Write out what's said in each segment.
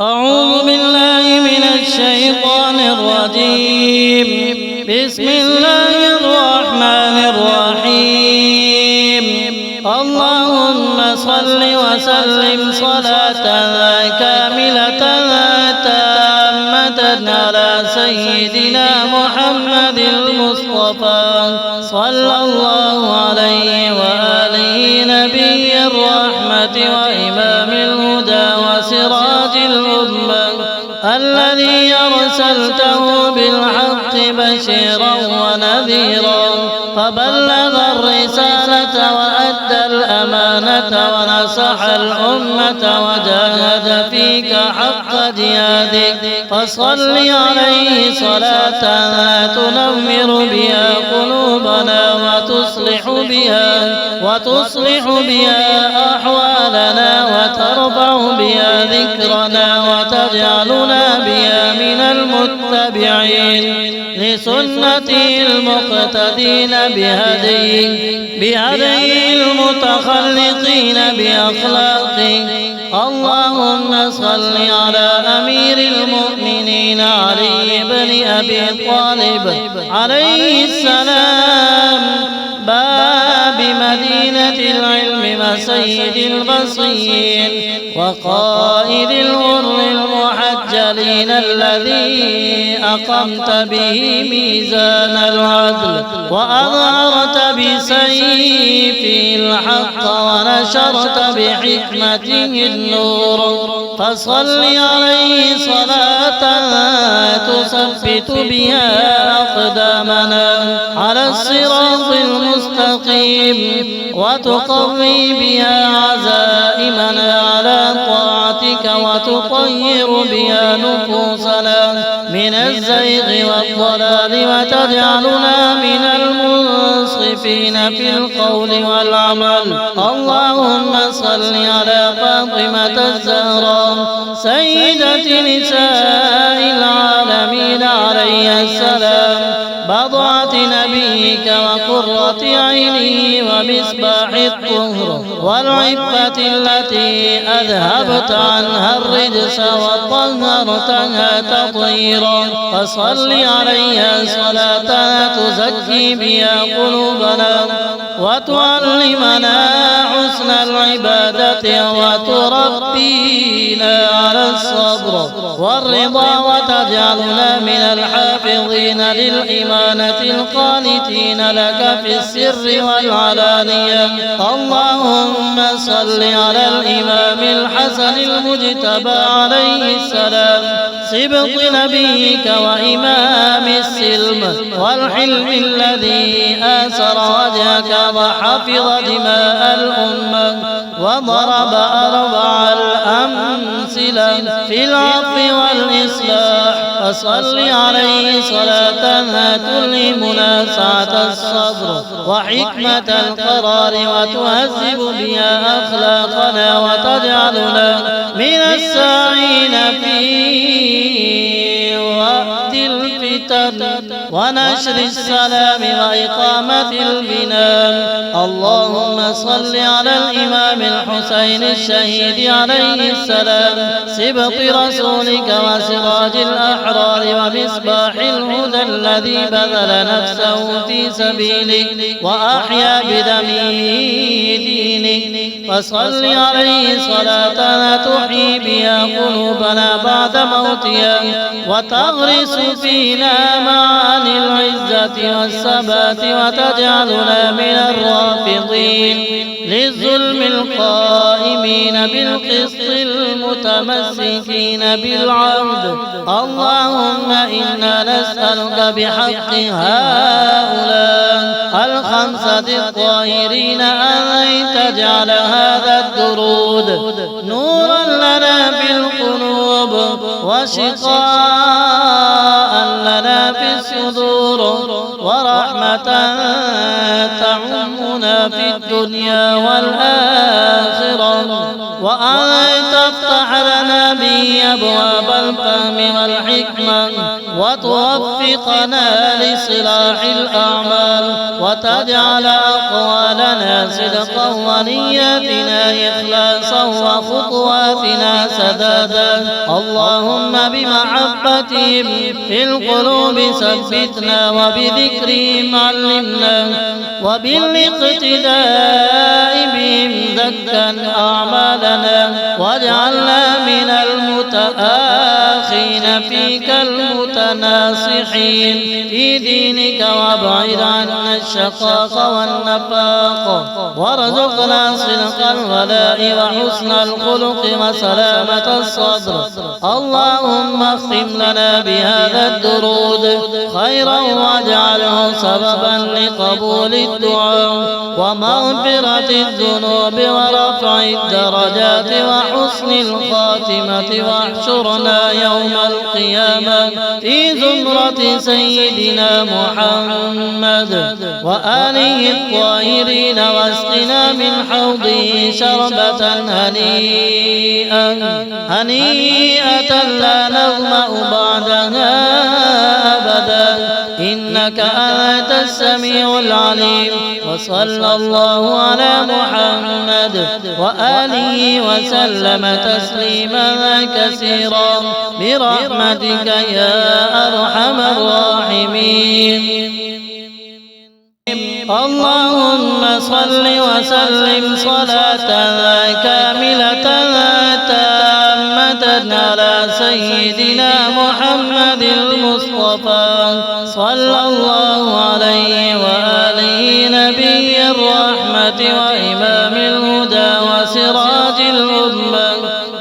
أعوذ بالله من الشيطان الرجيم. بسم الله الرحمن الرحيم. اللهم صل وسلم صلاة كاملة تامة على سيدنا محمد المصطفى صلى الله عليه وآله نبي الرحمة وإمام الهدى وسراج الأمة الذي أرسلته بالحق بشيرا ونذيرا فبلغ الرسالة وأدى الأمانة ونصح الأمة وجاهد فيك حق جهادك فصل عليه صلاة تنور بها قلوبنا وتصلح بها أحوالنا وترفع بها ذكرنا وتجعلنا بها من المتبعين لسنته المقتدين بهديه المتخلقين بأخلاقه. اللهم صل على أمير المؤمنين علي بن أبي طالب عليه السلام باب مدينة العلم وسيد البصير وقائد الغر المحجلين الذي أقمت به ميزان العدل وأظهرت بسيفه الحق ونشرت بحكمته النور فصل عليه صلاة تثبت بها أقدامنا على الصراط المستقيم وتقوي بها عزائمنا على طاعتك وتطهر بها نفوسنا من الزيغ والضلال وتجعلنا من المنصفين في القول والعمل. اللهم صل على فاطمة الزهراء سيدة نساء العالمين عليها السلام بضعة نبيك وقرة عينه ومصباح الطهر والعفة التي أذهبت عنها الرجس وطهرتها تطهيرا فصل عليها صلاة تزكي بها قلوبنا وتعلمنا حسن العبادة وتربينا على الصبر والرضا وتجعلنا من الحافظين للإمانة القانتين لك في السر والعلانية. اللهم صل على الإمام الحسن المجتبى عليه السلام سبط نبيك وإمام السلم والحلم الذي آثر وجهك وحفظ دماء الأمة وضرب أربع الأمثلة في العفو والإصلاح فصل عليه صلاة تلهمنا سعة الصبر وحكمة القرار وتهذب بها أخلاقنا وتجعلنا من الساعين في وقت الفتن ونشر السلام وإقامة البناء. اللهم صل على الإمام الحسين الشهيد عليه السلام سبط رسولك وسراج الأحرار ومصباح الهدى الذي بذل نفسه في سبيلك وأحيا بدمه دينك فصل عليه صلاة تحيي بها قلوبنا بعد موتها وتغرس فينا معاني العزة والثبات وتجعلنا من الرافضين للظلم القائمين بالقسط المتمسكين بالعهد. اللهم إنا نسألك بحق هؤلاء الخمسة الطاهرين أن تجعل هذا الدرود نورا لنا في القلوب وشقاء لنا في الصدور ورحمة تعمنا في الدنيا والآخرة وأن تفتح لنا به أبواب الفهم والحكمة وتوفقنا لصلاح الأعمال وتجعل أقوالنا صدقا ونياتنا إخلاصا وخطواتنا سدادا اللهم بمحبتهم في القلوب ثبتنا وبذكرهم علمنا وبالاقتداء بهم زكا أعمالنا واجعلنا من المتآخين فيك المتناصحين في دينك وابعد عنا الشقاق والنفاق وارزقنا صدق الولاء وحسن الخلق وسلامة الصدر. اللهم اختم لنا بهذا الدرود خيرا واجعله سببا لقبول الدعاء ومغفرة الذنوب ورفع الدرجات وحسن الخاتمة واحشرنا يوم القيامة في زمرة سيدنا محمد وآله الطاهرين واسقنا من حوضه شربة هنيئة لا نظمأ بعدها أبدا إنك أنت السميع العليم. وصلى الله على محمد وآله وسلم تسليما كثيرا برحمتك يا أرحم الراحمين. اللهم صل وسلم صلاة كاملة تامة على سيدنا محمد المصطفى صلى الله عليه وآله نبي الرحمة وإمام الهدى وسراج الأمة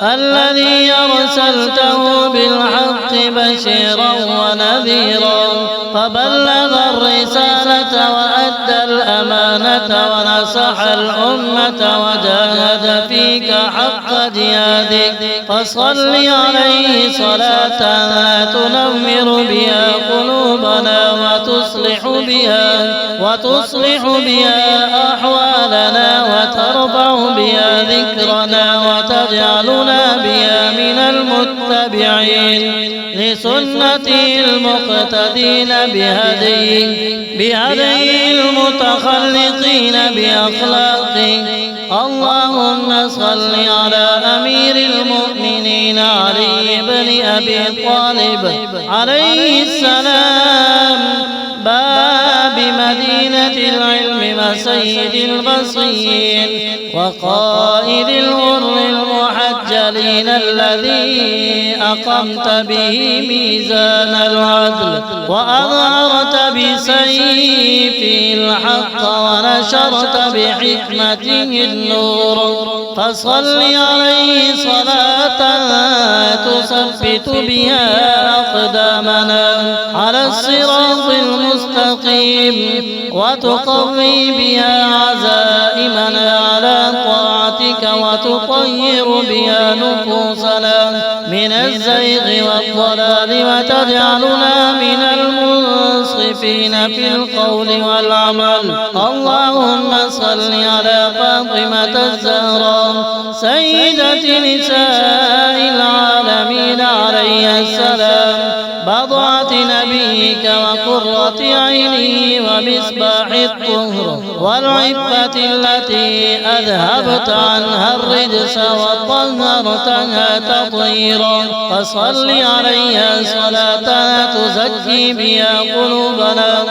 الذي أرسلته بالحق بشيرا ونذيرا فبلغ الرسالة وأدى الأمانة ونصح الأمة وجاهد فيك حق جهادك فصل عليه صلاة تنور بها قلوبنا وتصلح بها أحوالنا وترفع بها ذكرنا وتجعلنا بها من المتبعين لسنته المقتدين بهديه المتخلقين بأخلاقه. اللهم صل على أمير المؤمنين علي بن أبي طالب عليه السلام باب مدينة العلم وسيد البصير وقائد الغر المحجلين الذي أقمت به ميزان العدل وأظهرت بسيفه الحق ونشرت بحكمته النور فصل عليه صلاة تثبت بها أقدامنا على الصراط المستقيم وتقوي بها عزائمنا على طاعتك وتطهر بها نفوسنا من الزيغ والضلال وتجعلنا من المنصفين في القول والعمل. اللهم صل على فاطمة الزهراء سيدة نساء العالمين عليها السلام بضعة نبيك وقرة عينه ومصباح الطهر والعفة التي أذهبت عنها الرجس وطهرتها تطهيرا فصل عليها صلاة تزكي بها قلوبنا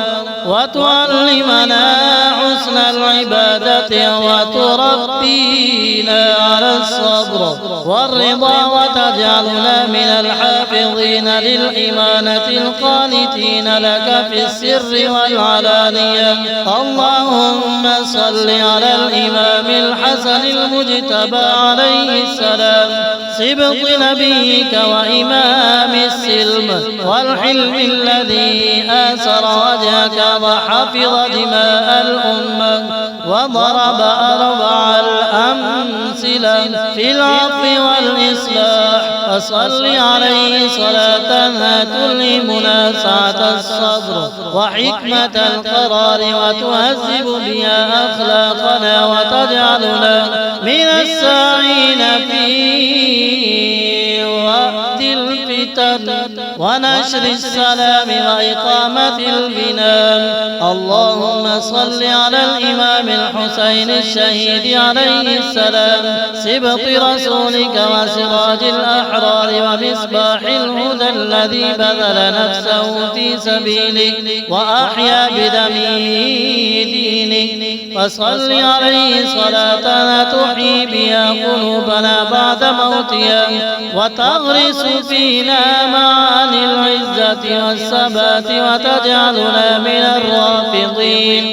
وتعلمنا حسن العبادة وتربينا على الصبر والرضا وتجعلنا من الحافظين للإمانة القانتين لك في السر والعلانية. اللهم صل على الإمام الحسن المجتبى عليه السلام سبط نبيك وإمام السلم والحلم الذي آسر وجهك وحفظ دماء الأمة وضرب أربع الأمثلة في العفو والإصلاح فصل عليه صلاة تلهمنا سعة الصبر وحكمة القرار وتهذب بها أخلاقنا وتجعلنا من الساعين في وقت الفتن الفتن ونشر السلام وإقامة البناء. اللهم صل على الإمام الحسين الشهيد عليه السلام سبط رسولك وسراج الأحرار ومصباح الهدى الذي بذل نفسه في سبيلك وأحيا بدمه دينك. فصل عليه صلاة تحيي بها قلوبنا بعد موتها وتغرس فينا معاني العزة والثبات وتجعلنا من الرافضين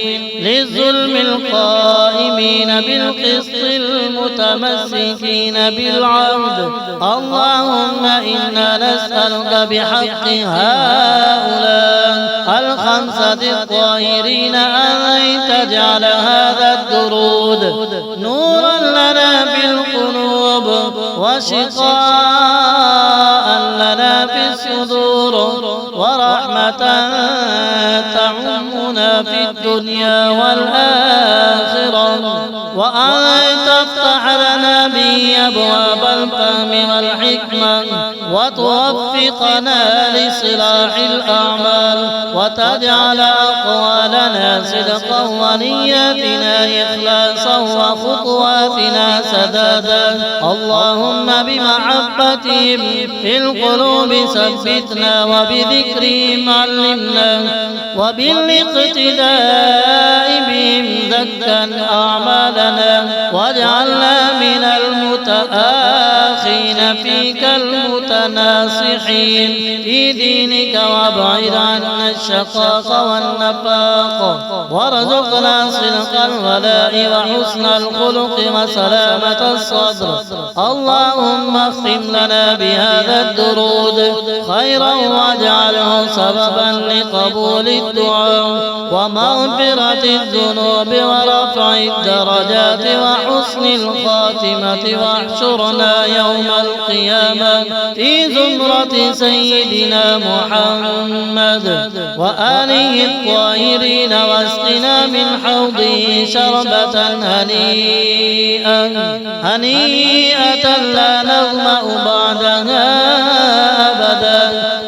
للظلم القائمين بالقسط المتمسكين بالعدل. اللهم إنا نسألك بحق هؤلاء الخمسة الطاهرين أن تجعل هذا الدرود نورا لنا في القلوب وشقاء لنا في الصدور ورحمة تعمنا في الدنيا والآخرة، وأن تفتح لنا به أبواب الفهم والحكمة وتوفقنا لصلاح الأعمال وتجعل أقوالنا صدقا ونياتنا إخلاصا وخطواتنا سدادا. اللهم بمحبتهم في القلوب ثبتنا وبذكرهم علمنا وبالاقتداء بهم زكا أعمالنا واجعلنا من المتآخين فيك المتناصحين في دينك وابعد عنا الشقاق والنفاق وارزقنا صدق الولاء وحسن الخلق وسلامة الصدر. اللهم اختم لنا بهذا الدرود خيرا واجعله سببا لقبول الدعاء ومغفرة الذنوب ورفع الدرجات وحسن الخاتمة، واحشرنا يوم القيامة في زمرة سيدنا محمد وآله الطاهرين واسقنا من حوضه شربة هنيئة لا نظمأ بعدها أبدا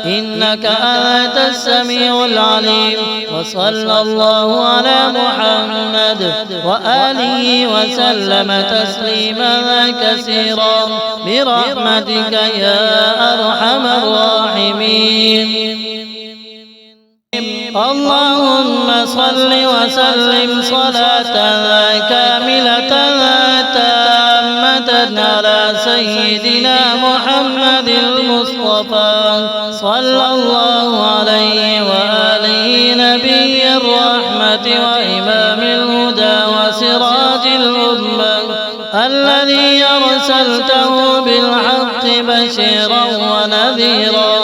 إنك أنت السميع العليم. وصلى الله على محمد وآله وسلم تسليما كثيرا برحمتك يا أرحم الراحمين. اللهم صل وسلم صلاة كاملة تامة على سيدنا محمد المصطفى صلى الله عليه وآله نبي الرحمة وإمام الهدى وسراج الأمة الذي أرسلته بالحق بشيرا ونذيرا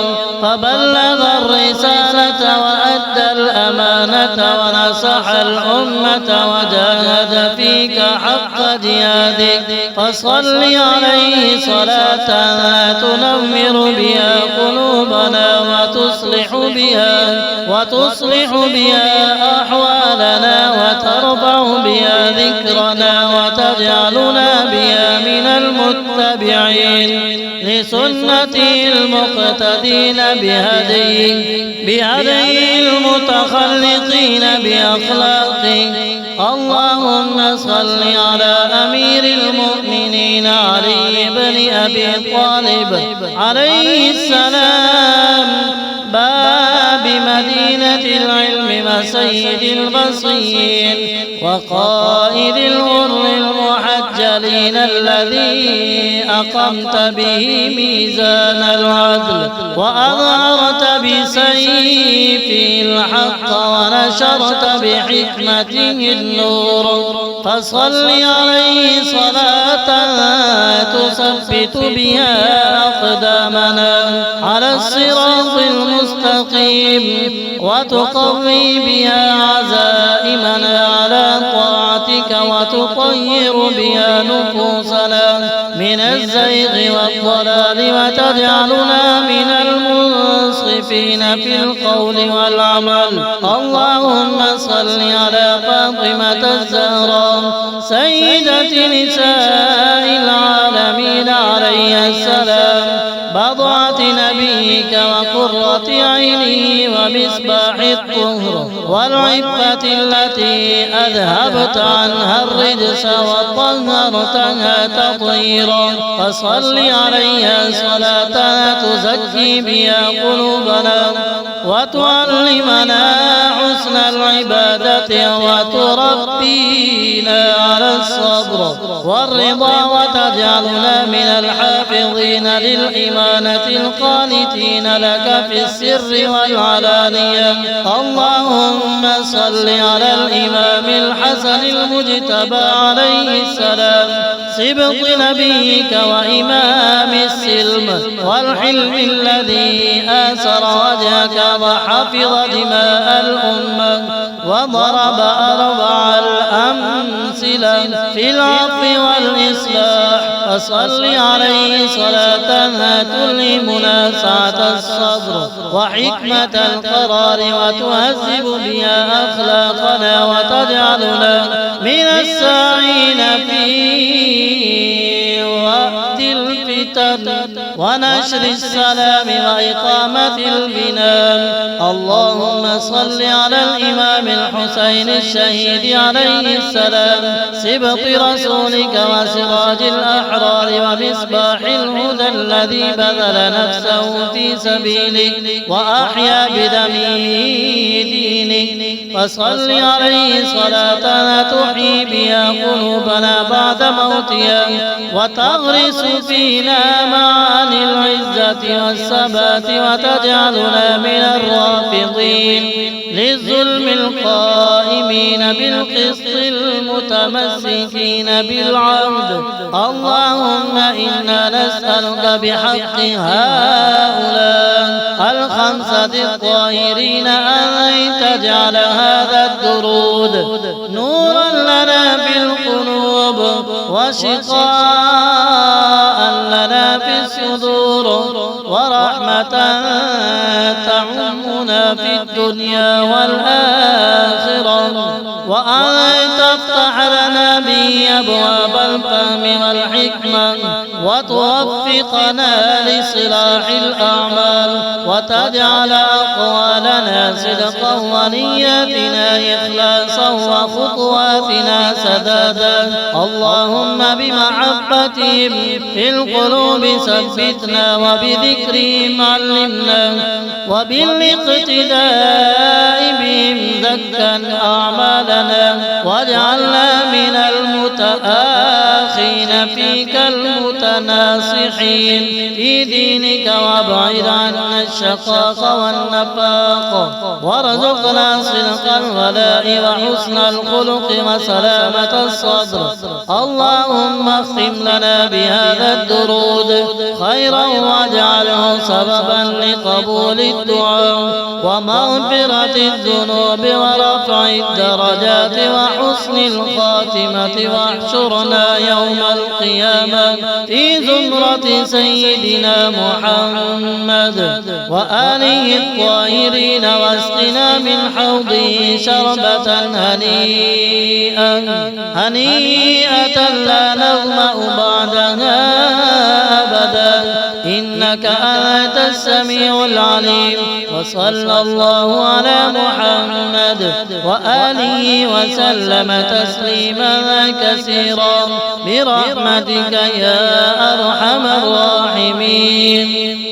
فبلغ الرسالة وأدى الأمانة ونصح الأمة وجاهد فيك حق جهادك. فصل عليه صلاة تنور بها قلوبنا وتصلح بها أحوالنا وترفع بها ذكرنا وتجعلنا بها من المتبعين لسنته المقتدين بهديه المتخلقين بأخلاقه. اللهم صل على أمير المؤمنين علي بن أبي طالب عليه السلام باب مدينة العلم وسيد البصير وقائد الغر المحجلين الذي أقمت به ميزان العدل وأظهرت بسيفه الحق ونشرت بحكمته النور. فصل عليه صلاة تثبت بها أقدامنا على الصراط المستقيم وتقوي بها عزائمنا على طاعتك وتطهر بها نفوسنا من الزيغ والضلال وتجعلنا من المنصفين في القول والعمل. اللهم صل على فاطمة الزهراء سيدة نساء العالمين عليها السلام بضعة نبيك وقرة عيني ومصباح الطهر والعفة التي أذهبت عنها الرجس وطهرتها تطهيرا فصل عليها صلاة تزكي بها قلوبنا وتعلمنا حسن العبادة وتربينا على الصبر والرضا وتجعلنا من الحافظين للإمانة القانتين لك في السر والعلانية. اللهم صل على الإمام الحسن المجتبى عليه السلام سبط نبيك وإمام السلم والحلم الذي آسر وجهك وحفظ دماء الأمة وضرب أربع الأمثلة في العفو والإصلاح فصل عليه صلاة تلهمنا سعة الصبر وحكمة القرار وتهذب بها أخلاقنا وتجعلنا من الساعين في وقت الفتن ونشر السلام وإقامة البناء. اللهم صل على الإمام الحسين الشهيد عليه السلام سبط رسولك وسراج الأحرار ومصباح الهدى الذي بذل نفسه في سبيلك وأحيا بدمه دينك فصل عليه صلاة تحيي بها قلوبنا بعد موتها وتغرس فينا معاني العزة والثبات وتجعلنا من الرافضين للظلم القائمين بالقسط المتمسكين بالعهد. اللهم إنا نسألك بحق هؤلاء الخمسة الطاهرين أن تجعل هذا الدرود نورا لنا في القلوب وشقاء لنا في الصدور ورحمة تعمنا في الدنيا والآخرة وأن تفتح لنا به أبواب الفهم والحكمة وتوفقنا لصلاح الأعمال وتجعل أقوالنا صدقا ونياتنا إخلاصا وخطواتنا سدادا. اللهم بمحبتهم في القلوب ثبتنا وبذكرهم علمنا وبالاقتداء بهم زكا أعمالنا واجعلنا من المتآخين فيك المتناصحين في دينك وابعد عنا الشقاق والنفاق وارزقنا صدق الولاء وحسن الخلق وسلامة الصدر. اللهم اختم لنا بهذا الدرود خيرا واجعله سببا لقبول الدعاء ومغفرة الذنوب ورفع الدرجات وحسن الخاتمة واحشرنا يوم القيامة في زمرة سيدنا محمد وآله الطاهرين واسقنا من حوضه شربة هنيئة لا نظمأ بعدها أبدا إنك أنت السميع العليم. وصلى الله على محمد وآله وسلم تسليما كثيرا برحمتك يا أرحم الراحمين.